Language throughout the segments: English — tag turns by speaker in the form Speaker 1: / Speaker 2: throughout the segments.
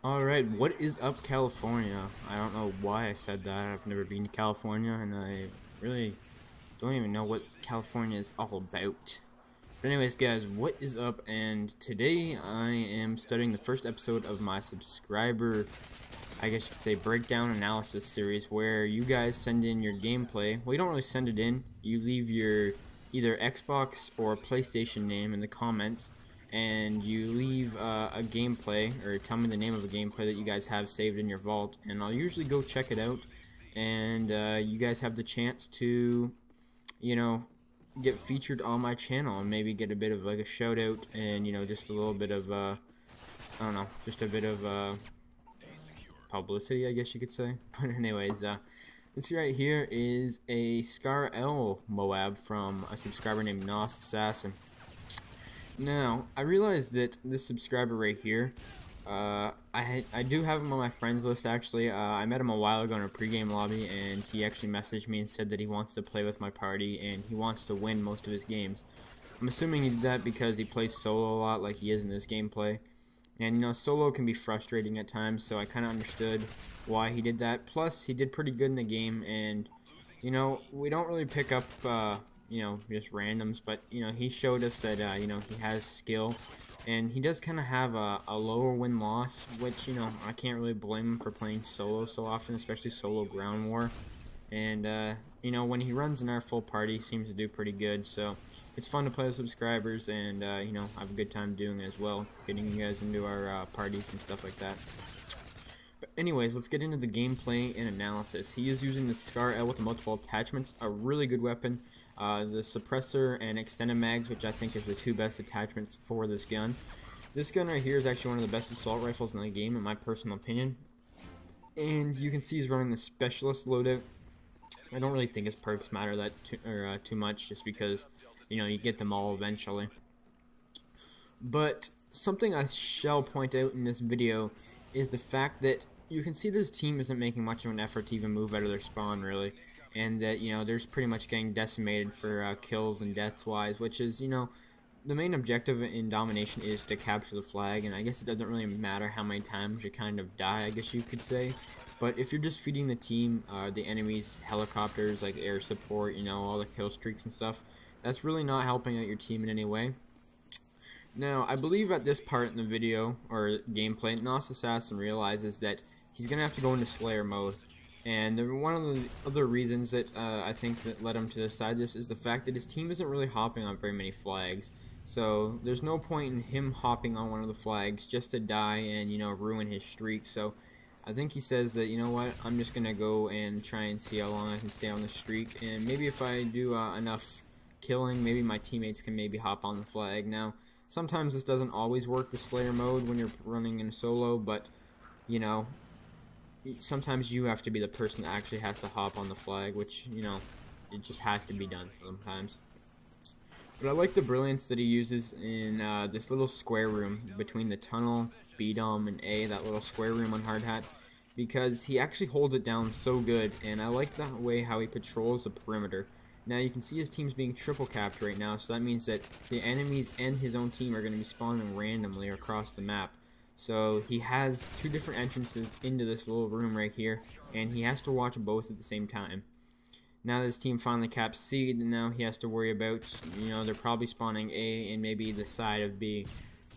Speaker 1: Alright, what is up, California? I don't know why I said that. I've never been to California, and I really don't even know what California is all about. But anyways, guys, what is up? And today I am studying the first episode of my subscriber, I guess you could say, breakdown analysis series, where you guys send in your gameplay. Well, you don't really send it in. You leave your either Xbox or PlayStation name in the comments, and you leave a gameplay, or tell me the name of a gameplay that you guys have saved in your vault, and I'll usually go check it out, and you guys have the chance to, you know, get featured on my channel and maybe get a bit of like a shout out, and just a little bit of I don't know, just a bit of publicity, I guess you could say. But anyways, this right here is a Scar L MOAB from a subscriber named Nos Assassin. Now, I realized that this subscriber right here, I do have him on my friends list actually. I met him a while ago in a pregame lobby, and he actually messaged me and said that he wants to play with my party and he wants to win most of his games. I'm assuming he did that because he plays solo a lot like he is in this gameplay. And solo can be frustrating at times, so I kind of understood why he did that. Plus, he did pretty good in the game, and we don't really pick up just randoms, but he showed us that he has skill, and he does kind of have a lower win-loss, which I can't really blame him for playing solo so often, especially solo ground war. And when he runs in our full party, he seems to do pretty good, so it's fun to play with subscribers, and have a good time doing it as well, getting you guys into our parties and stuff like that. But anyways, let's get into the gameplay and analysis. He is using the Scar L with the multiple attachments, a really good weapon. The suppressor and extended mags, which I think is the two best attachments for this gun. This gun right here is actually one of the best assault rifles in the game, in my personal opinion. And you can see he's running the specialist loadout. I don't really think his perks matter that too much, just because you get them all eventually. But something I shall point out in this video is the fact that you can see this team isn't making much of an effort to even move out of their spawn, really, and that they're pretty much getting decimated for kills and deaths wise, which is the main objective in domination is to capture the flag, and I guess it doesn't really matter how many times you kind of die, I guess you could say. But if you're just feeding the team the enemy's helicopters, like air support, all the kill streaks and stuff, that's really not helping out your team in any way. Now, I believe at this part in the video, or gameplay, Nos Assassin realizes that he's going to have to go into Slayer mode. And one of the other reasons that I think that led him to decide this is the fact that his team isn't really hopping on very many flags. So there's no point in him hopping on one of the flags just to die and ruin his streak. So I think he says that, what, I'm just going to go and try and see how long I can stay on the streak, and maybe if I do enough killing, maybe my teammates can maybe hop on the flag. Now, sometimes this doesn't always work, the Slayer mode, when you're running in solo, but sometimes you have to be the person that actually has to hop on the flag, which it just has to be done sometimes. But I like the brilliance that he uses in this little square room between the tunnel, B-Dom, and A, that little square room on Hard Hat, because he actually holds it down so good, and I like the way how he patrols the perimeter. Now you can see his team's being triple capped right now, so that means that the enemies and his own team are going to be spawning randomly across the map. So he has two different entrances into this little room right here, and he has to watch both at the same time. Now this team finally caps C, and now he has to worry about, they're probably spawning A and maybe the side of B.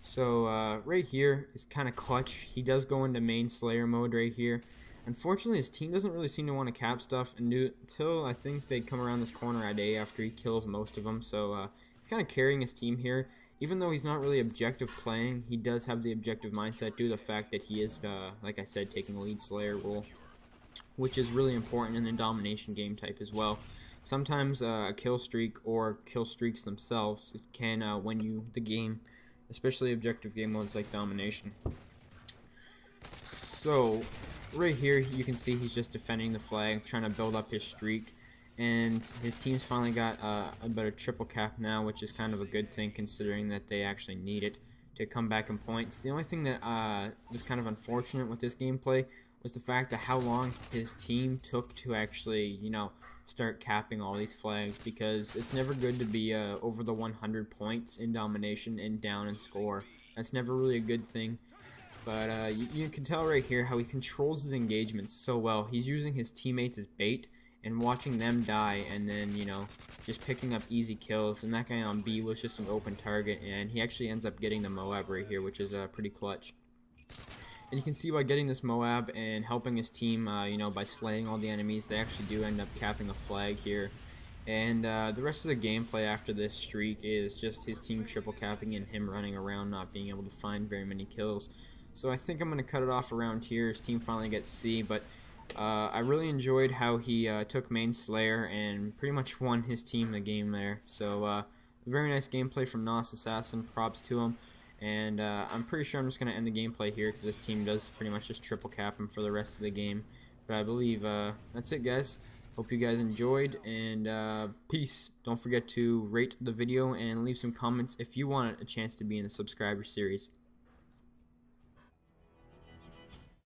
Speaker 1: So right here is kind of clutch. He does go into main Slayer mode right here. Unfortunately, his team doesn't really seem to want to cap stuff until I think they come around this corner at A after he kills most of them. So he's kind of carrying his team here. Even though he's not really objective playing, he does have the objective mindset due to the fact that he is, like I said, taking a lead Slayer role, which is really important in the domination game type as well. Sometimes a kill streak or kill streaks themselves can win you the game, especially objective game modes like domination. So right here you can see he's just defending the flag, trying to build up his streak, and his team's finally got about a triple cap now, which is kind of a good thing considering that they actually need it to come back in points. The only thing that was kind of unfortunate with this gameplay was the fact that how long his team took to actually, start capping all these flags, because it's never good to be over the 100 points in domination and down in score. That's never really a good thing. But you can tell right here how he controls his engagements so well. He's using his teammates as bait and watching them die, and then, you know, just picking up easy kills. And that guy on B was just an open target, and he actually ends up getting the MOAB right here, which is pretty clutch. And you can see by getting this MOAB and helping his team, you know, by slaying all the enemies, they actually do end up capping a flag here. And the rest of the gameplay after this streak is just his team triple capping and him running around not being able to find very many kills. So I think I'm going to cut it off around here. His team finally gets C, but I really enjoyed how he took main Slayer and pretty much won his team the game there. So very nice gameplay from Nos Assassin, props to him. And I'm pretty sure I'm just going to end the gameplay here because this team does pretty much just triple cap him for the rest of the game. But I believe that's it, guys. Hope you guys enjoyed, and peace. Don't forget to rate the video and leave some comments if you want a chance to be in the subscriber series.